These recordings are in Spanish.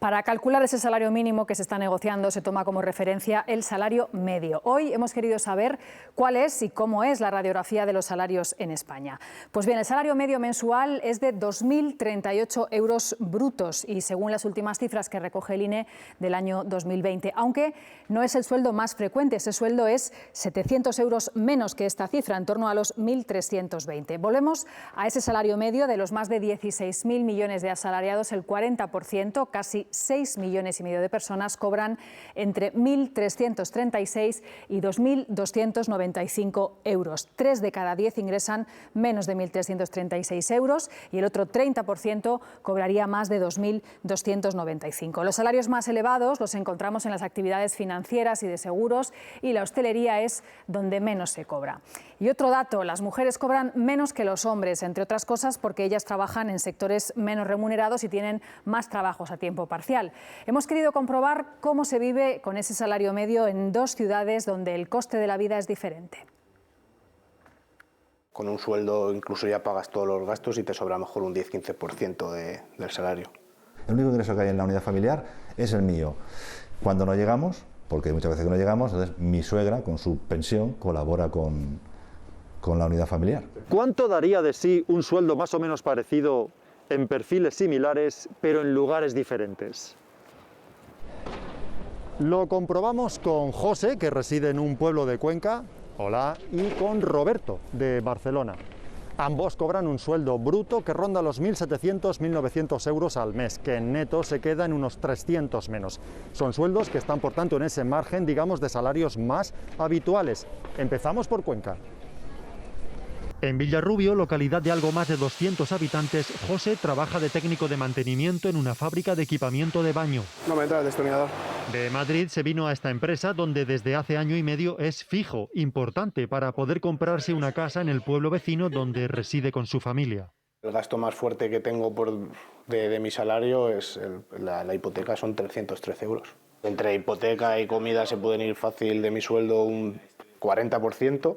Para calcular ese salario mínimo que se está negociando se toma como referencia el salario medio. Hoy hemos querido saber cuál es y cómo es la radiografía de los salarios en España. Pues bien, el salario medio mensual es de 2.038 euros brutos y según las últimas cifras que recoge el INE del año 2020, aunque no es el sueldo más frecuente, ese sueldo es 700 euros menos que esta cifra, en torno a los 1.320. Volvemos a ese salario medio de los más de 16.000 millones de asalariados, el 40%, casi 6,5 millones de personas cobran entre 1.336 y 2.295 euros. 3 de cada 10 ingresan menos de 1.336 euros y el otro 30% cobraría más de 2.295. Los salarios más elevados los encontramos en las actividades financieras y de seguros, y la hostelería es donde menos se cobra. Y otro dato, las mujeres cobran menos que los hombres, entre otras cosas porque ellas trabajan en sectores menos remunerados y tienen más trabajos a tiempo parcial. Hemos querido comprobar cómo se vive con ese salario medio en dos ciudades donde el coste de la vida es diferente. Con un sueldo incluso ya pagas todos los gastos y te sobra a lo mejor un 10-15% del salario. El único ingreso que hay en la unidad familiar es el mío. Cuando no llegamos, porque hay muchas veces que no llegamos, entonces mi suegra con su pensión colabora con la unidad familiar. ¿Cuánto daría de sí un sueldo más o menos parecido en perfiles similares, pero en lugares diferentes? Lo comprobamos con José, que reside en un pueblo de Cuenca, hola, y con Roberto, de Barcelona. Ambos cobran un sueldo bruto que ronda los 1.700, 1.900 euros al mes, que en neto se queda en unos 300 menos. Son sueldos que están, por tanto, en ese margen, digamos, de salarios más habituales. Empezamos por Cuenca. En Villarrubio, localidad de algo más de 200 habitantes, José trabaja de técnico de mantenimiento en una fábrica de equipamiento de baño. No me entra el destornillador. De Madrid se vino a esta empresa donde desde hace año y medio es fijo, importante para poder comprarse una casa en el pueblo vecino donde reside con su familia. El gasto más fuerte que tengo de mi salario es la hipoteca, son 313 euros. Entre hipoteca y comida se pueden ir fácil de mi sueldo un 40%.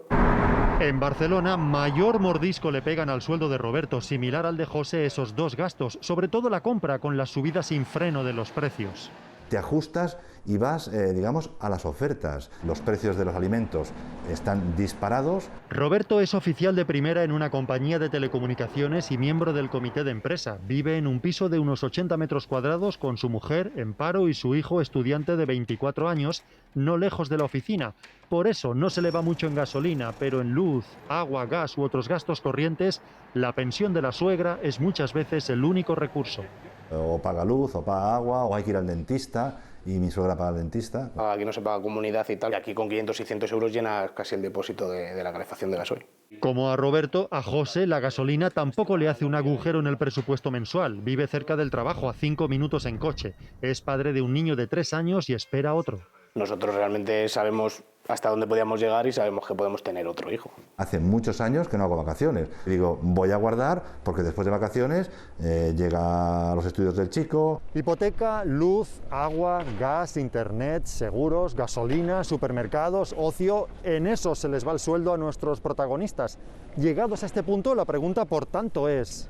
En Barcelona, mayor mordisco le pegan al sueldo de Roberto, similar al de José, esos dos gastos, sobre todo la compra con las subidas sin freno de los precios. Te ajustas y vas, digamos, a las ofertas. Los precios de los alimentos están disparados. Roberto es oficial de primera en una compañía de telecomunicaciones y miembro del comité de empresa. Vive en un piso de unos 80 metros cuadrados con su mujer en paro y su hijo estudiante de 24 años, no lejos de la oficina. Por eso no se le va mucho en gasolina, pero en luz, agua, gas u otros gastos corrientes, la pensión de la suegra es muchas veces el único recurso. O paga luz, o paga agua, o hay que ir al dentista, y mi suegra paga al dentista. Aquí no se paga comunidad y tal, y aquí con 500-600 euros llena casi el depósito de la calefacción de gasoil. Como a Roberto, a José la gasolina tampoco le hace un agujero en el presupuesto mensual. Vive cerca del trabajo, a 5 minutos en coche. Es padre de un niño de 3 años y espera otro. Nosotros realmente sabemos hasta dónde podíamos llegar y sabemos que podemos tener otro hijo. Hace muchos años que no hago vacaciones. Digo, voy a guardar porque después de vacaciones llega a los estudios del chico. Hipoteca, luz, agua, gas, internet, seguros, gasolina, supermercados, ocio. En eso se les va el sueldo a nuestros protagonistas. Llegados a este punto, la pregunta, por tanto, es: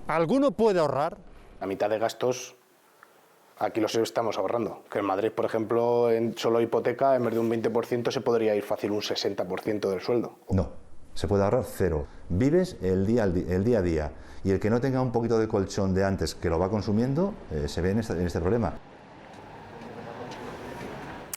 ¿alguno puede ahorrar? La mitad de gastos aquí los estamos ahorrando. Que en Madrid, por ejemplo, en solo hipoteca, en vez de un 20% se podría ir fácil un 60% del sueldo. No, se puede ahorrar cero. Vives el día a día. Y el que no tenga un poquito de colchón de antes que lo va consumiendo, se ve en este problema.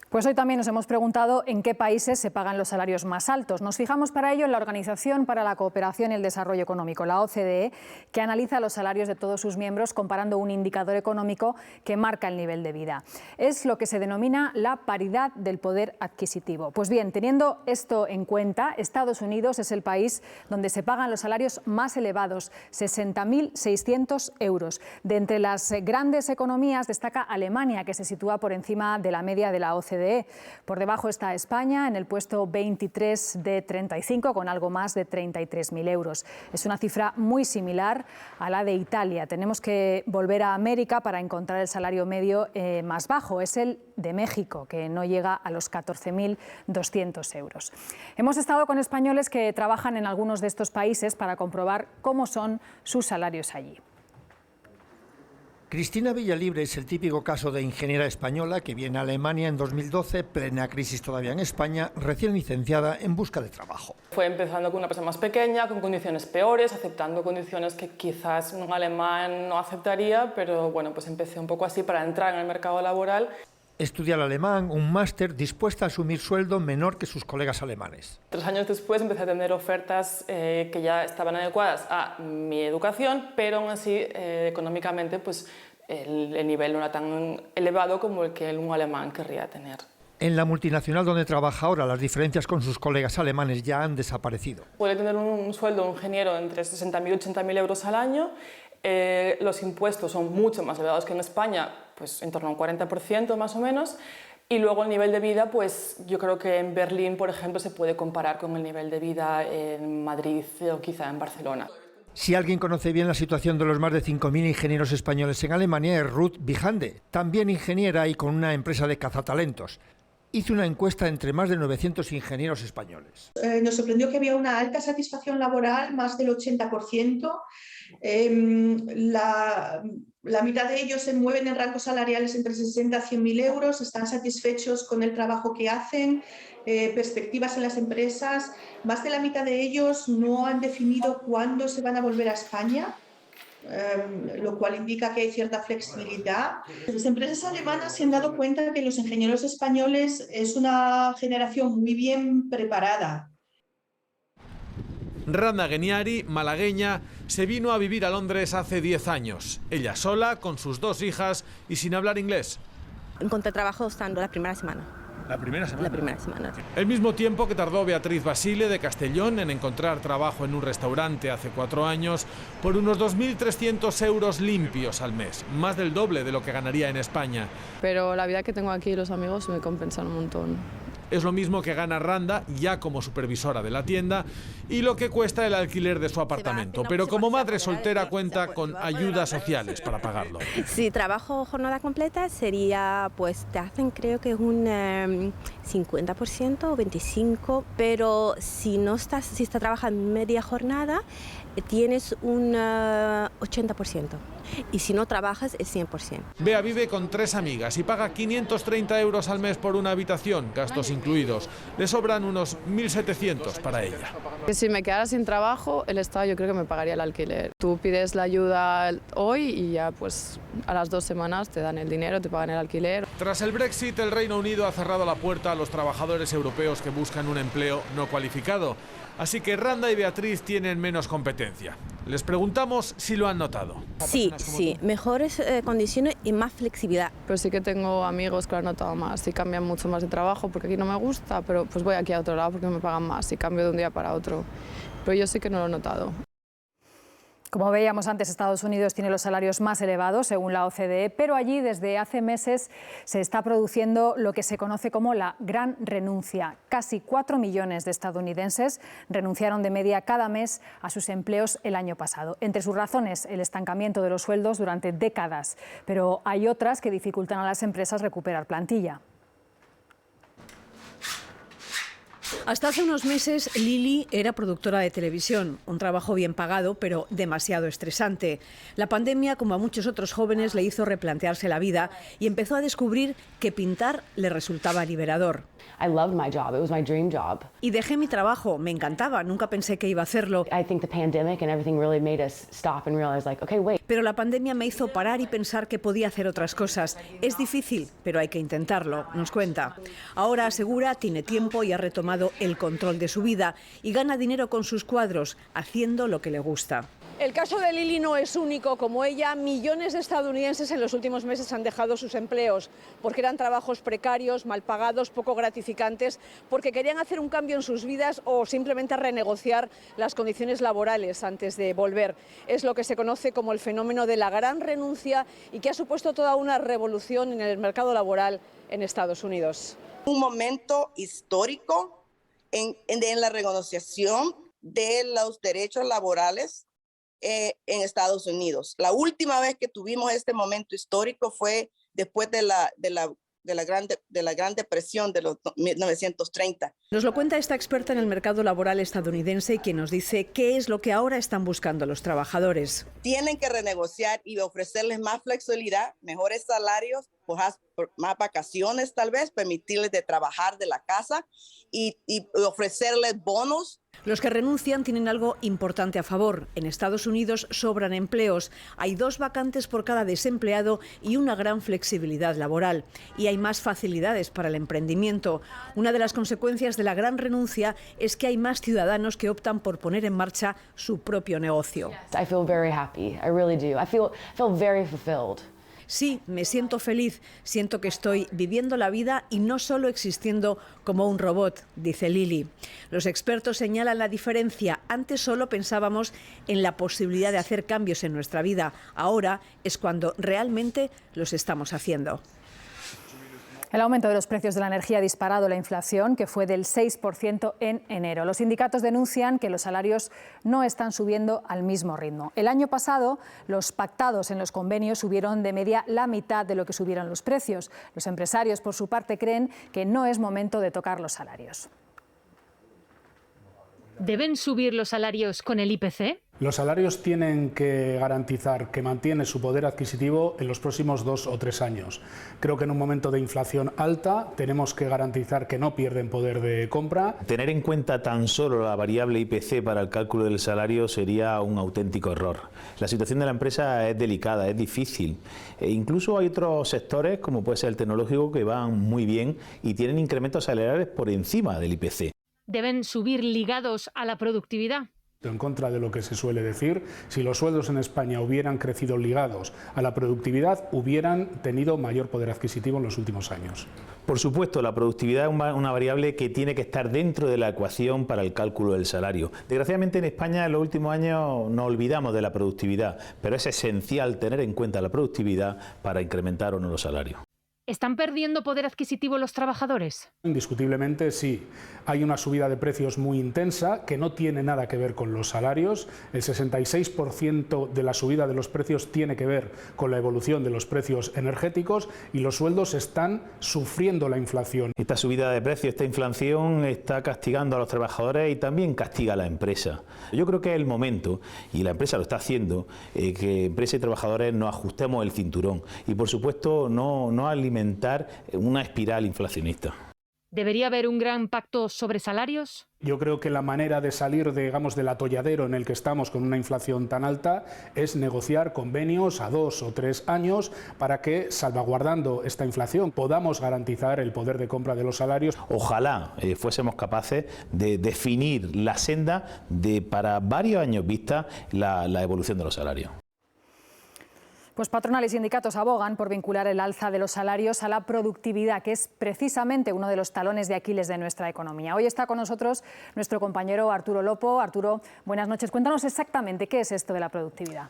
Pues hoy también nos hemos preguntado en qué países se pagan los salarios más altos. Nos fijamos para ello en la Organización para la Cooperación y el Desarrollo Económico, la OCDE, que analiza los salarios de todos sus miembros comparando un indicador económico que marca el nivel de vida. Es lo que se denomina la paridad del poder adquisitivo. Pues bien, teniendo esto en cuenta, Estados Unidos es el país donde se pagan los salarios más elevados, 60.600 euros. De entre las grandes economías destaca Alemania, que se sitúa por encima de la media de la OCDE. Por debajo está España, en el puesto 23 de 35, con algo más de 33.000 euros. Es una cifra muy similar a la de Italia. Tenemos que volver a América para encontrar el salario medio más bajo. Es el de México, que no llega a los 14.200 euros. Hemos estado con españoles que trabajan en algunos de estos países para comprobar cómo son sus salarios allí. Cristina Villalibre es el típico caso de ingeniera española que viene a Alemania en 2012, plena crisis todavía en España, recién licenciada en busca de trabajo. Fue empezando con una empresa más pequeña, con condiciones peores, aceptando condiciones que quizás un alemán no aceptaría, pero bueno, pues empecé un poco así para entrar en el mercado laboral. Estudiar alemán, un máster, dispuesta a asumir sueldo menor que sus colegas alemanes. 3 años después empecé a tener ofertas que ya estaban adecuadas a mi educación, pero aún así económicamente pues, el nivel no era tan elevado como el que un alemán querría tener. En la multinacional donde trabaja ahora, las diferencias con sus colegas alemanes ya han desaparecido. Puede tener un sueldo de un ingeniero entre 60.000 y 80.000 euros al año. Los impuestos son mucho más elevados que en España, pues en torno a un 40% más o menos, y luego el nivel de vida, pues yo creo que en Berlín, por ejemplo, se puede comparar con el nivel de vida en Madrid o quizá en Barcelona. Si alguien conoce bien la situación de los más de 5.000 ingenieros españoles en Alemania es Ruth Bijande, también ingeniera y con una empresa de cazatalentos. Hizo una encuesta entre más de 900 ingenieros españoles. Nos sorprendió que había una alta satisfacción laboral, más del 80%. La mitad de ellos se mueven en rangos salariales entre 60 a 100.000 euros, están satisfechos con el trabajo que hacen, perspectivas en las empresas. Más de la mitad de ellos no han definido cuándo se van a volver a España, lo cual indica que hay cierta flexibilidad. Las empresas alemanas se han dado cuenta de que los ingenieros españoles es una generación muy bien preparada. Randa Gueniari, malagueña, se vino a vivir a Londres hace 10 años. Ella sola, con sus 2 hijas y sin hablar inglés. Encontré trabajo estando la primera semana. ¿La primera semana? La primera semana. El mismo tiempo que tardó Beatriz Basile de Castellón en encontrar trabajo en un restaurante hace 4 años por unos 2.300 euros limpios al mes, más del doble de lo que ganaría en España. Pero la vida que tengo aquí y los amigos me compensan un montón. Es lo mismo que gana Randa, ya como supervisora de la tienda, y lo que cuesta el alquiler de su apartamento. Pero como madre soltera cuenta con ayudas sociales para pagarlo. Si trabajo jornada completa sería, pues te hacen creo que un 50% o 25%, pero si estás trabajando media jornada, tienes un 80%. Y si no trabajas, es 100%. Bea vive con 3 amigas y paga 530 euros al mes por una habitación, gastos incluidos. Le sobran unos 1.700 para ella. Que si me quedara sin trabajo, el Estado yo creo que me pagaría el alquiler. Tú pides la ayuda hoy y ya pues a las 2 semanas te dan el dinero, te pagan el alquiler. Tras el Brexit, el Reino Unido ha cerrado la puerta a los trabajadores europeos que buscan un empleo no cualificado. Así que Randa y Beatriz tienen menos competencia. Les preguntamos si lo han notado. Sí, mejores condiciones y más flexibilidad. Pero sí que tengo amigos que lo han notado más, sí cambian mucho más de trabajo porque aquí no me gusta, pero pues voy aquí a otro lado porque me pagan más y cambio de un día para otro. Pero yo sí que no lo he notado. Como veíamos antes, Estados Unidos tiene los salarios más elevados, según la OCDE, pero allí desde hace meses se está produciendo lo que se conoce como la gran renuncia. Casi 4 millones de estadounidenses renunciaron de media cada mes a sus empleos el año pasado. Entre sus razones, el estancamiento de los sueldos durante décadas, pero hay otras que dificultan a las empresas recuperar plantilla. Hasta hace unos meses, Lili era productora de televisión, un trabajo bien pagado, pero demasiado estresante. La pandemia, como a muchos otros jóvenes, le hizo replantearse la vida y empezó a descubrir que pintar le resultaba liberador. I loved my job. It was my dream job. Y dejé mi trabajo, me encantaba, nunca pensé que iba a hacerlo. I think the pandemic and everything really made us stop and realize like, okay, wait. Pero la pandemia me hizo parar y pensar que podía hacer otras cosas. Es difícil, pero hay que intentarlo, nos cuenta. Ahora asegura, tiene tiempo y ha retomado el control de su vida y gana dinero con sus cuadros, haciendo lo que le gusta. El caso de Lili no es único. Como ella, millones de estadounidenses en los últimos meses han dejado sus empleos porque eran trabajos precarios, mal pagados, poco gratificantes, porque querían hacer un cambio en sus vidas o simplemente renegociar las condiciones laborales antes de volver. Es lo que se conoce como el fenómeno de la gran renuncia y que ha supuesto toda una revolución en el mercado laboral en Estados Unidos. Un momento histórico en la renegociación de los derechos laborales en Estados Unidos. La última vez que tuvimos este momento histórico fue después de la de la Gran Depresión de los 1930. Nos lo cuenta esta experta en el mercado laboral estadounidense, quien nos dice qué es lo que ahora están buscando los trabajadores. Tienen que renegociar y ofrecerles más flexibilidad, mejores salarios, más vacaciones tal vez, permitirles de trabajar de la casa y ofrecerles bonos. Los que renuncian tienen algo importante a favor. En Estados Unidos sobran empleos. Hay 2 vacantes por cada desempleado y una gran flexibilidad laboral. Y hay más facilidades para el emprendimiento. Una de las consecuencias de la gran renuncia es que hay más ciudadanos que optan por poner en marcha su propio negocio. I feel very happy. I really do. I feel very fulfilled. Sí, me siento feliz, siento que estoy viviendo la vida y no solo existiendo como un robot, dice Lili. Los expertos señalan la diferencia. Antes solo pensábamos en la posibilidad de hacer cambios en nuestra vida. Ahora es cuando realmente los estamos haciendo. El aumento de los precios de la energía ha disparado la inflación, que fue del 6% en enero. Los sindicatos denuncian que los salarios no están subiendo al mismo ritmo. El año pasado, los pactados en los convenios subieron de media la mitad de lo que subieron los precios. Los empresarios, por su parte, creen que no es momento de tocar los salarios. ¿Deben subir los salarios con el IPC? Los salarios tienen que garantizar que mantiene su poder adquisitivo en los próximos 2 o 3 años. Creo que en un momento de inflación alta tenemos que garantizar que no pierden poder de compra. Tener en cuenta tan solo la variable IPC para el cálculo del salario sería un auténtico error. La situación de la empresa es delicada, es difícil. E incluso hay otros sectores, como puede ser el tecnológico, que van muy bien y tienen incrementos salariales por encima del IPC. ¿Deben subir ligados a la productividad? En contra de lo que se suele decir, si los sueldos en España hubieran crecido ligados a la productividad, hubieran tenido mayor poder adquisitivo en los últimos años. Por supuesto, la productividad es una variable que tiene que estar dentro de la ecuación para el cálculo del salario. Desgraciadamente en España en los últimos años nos olvidamos de la productividad, pero es esencial tener en cuenta la productividad para incrementar o no los salarios. ¿Están perdiendo poder adquisitivo los trabajadores? Indiscutiblemente sí. Hay una subida de precios muy intensa que no tiene nada que ver con los salarios. El 66% de la subida de los precios tiene que ver con la evolución de los precios energéticos y los sueldos están sufriendo la inflación. Esta subida de precios, esta inflación está castigando a los trabajadores y también castiga a la empresa. Yo creo que es el momento, y la empresa lo está haciendo, que empresa y trabajadores nos ajustemos el cinturón y por supuesto no alimentar una espiral inflacionista. ¿Debería haber un gran pacto sobre salarios? Yo creo que la manera de salir, digamos, del atolladero en el que estamos con una inflación tan alta es negociar convenios a 2 o 3 años para que, salvaguardando esta inflación, podamos garantizar el poder de compra de los salarios. Ojalá fuésemos capaces de definir la senda para varios años vista la evolución de los salarios. Pues patronal y sindicatos abogan por vincular el alza de los salarios a la productividad, que es precisamente uno de los talones de Aquiles de nuestra economía. Hoy está con nosotros nuestro compañero Arturo Lopo. Arturo, buenas noches. Cuéntanos exactamente qué es esto de la productividad.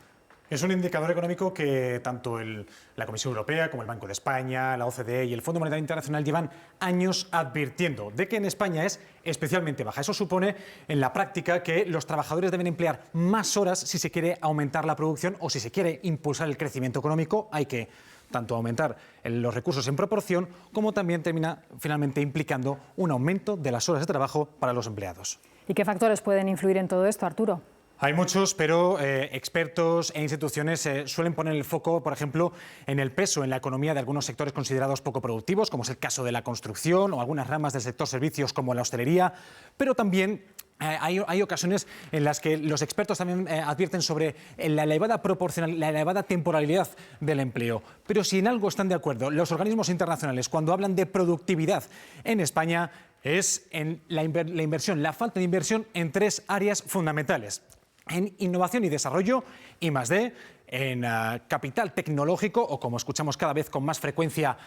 Es un indicador económico que tanto la Comisión Europea como el Banco de España, la OCDE y el Fondo Monetario Internacional llevan años advirtiendo de que en España es especialmente baja. Eso supone en la práctica que los trabajadores deben emplear más horas si se quiere aumentar la producción o si se quiere impulsar el crecimiento económico. Hay que tanto aumentar los recursos en proporción como también termina finalmente implicando un aumento de las horas de trabajo para los empleados. ¿Y qué factores pueden influir en todo esto, Arturo? Hay muchos, pero expertos e instituciones suelen poner el foco, por ejemplo, en el peso en la economía de algunos sectores considerados poco productivos, como es el caso de la construcción o algunas ramas del sector servicios como la hostelería, pero también hay ocasiones en las que los expertos también advierten sobre la elevada la elevada temporalidad del empleo. Pero si en algo están de acuerdo los organismos internacionales cuando hablan de productividad en España es en la inversión, la falta de inversión en 3 áreas fundamentales: en innovación y desarrollo, I+D, en capital tecnológico o, como escuchamos cada vez con más frecuencia,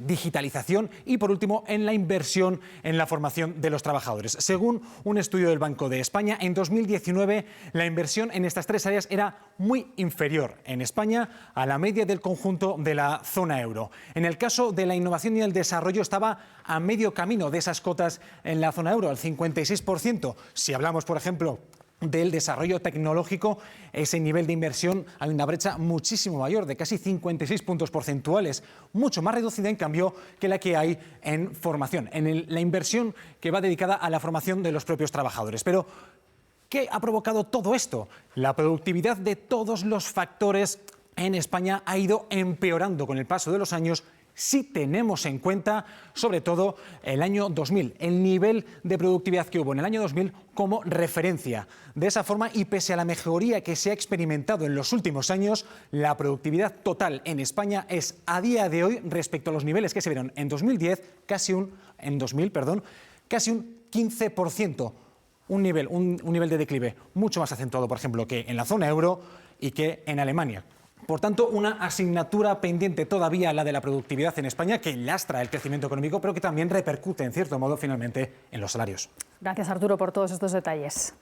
digitalización y, por último, en la inversión en la formación de los trabajadores. Según un estudio del Banco de España, en 2019 la inversión en estas 3 áreas era muy inferior en España a la media del conjunto de la zona euro. En el caso de la innovación y el desarrollo estaba a medio camino de esas cotas en la zona euro, al 56%. Si hablamos, por ejemplo, del desarrollo tecnológico, ese nivel de inversión, hay una brecha muchísimo mayor, de casi 56 puntos porcentuales, mucho más reducida en cambio que la que hay en formación, en la inversión que va dedicada a la formación de los propios trabajadores. Pero, ¿qué ha provocado todo esto? La productividad de todos los factores en España ha ido empeorando con el paso de los años, si tenemos en cuenta, sobre todo, el año 2000, el nivel de productividad que hubo en el año 2000 como referencia. De esa forma, y pese a la mejoría que se ha experimentado en los últimos años, la productividad total en España es, a día de hoy, respecto a los niveles que se vieron en 2010, casi un 15%. Un nivel de declive mucho más acentuado, por ejemplo, que en la zona euro y que en Alemania. Por tanto, una asignatura pendiente todavía, la de la productividad en España, que lastra el crecimiento económico, pero que también repercute, en cierto modo, finalmente, en los salarios. Gracias, Arturo, por todos estos detalles.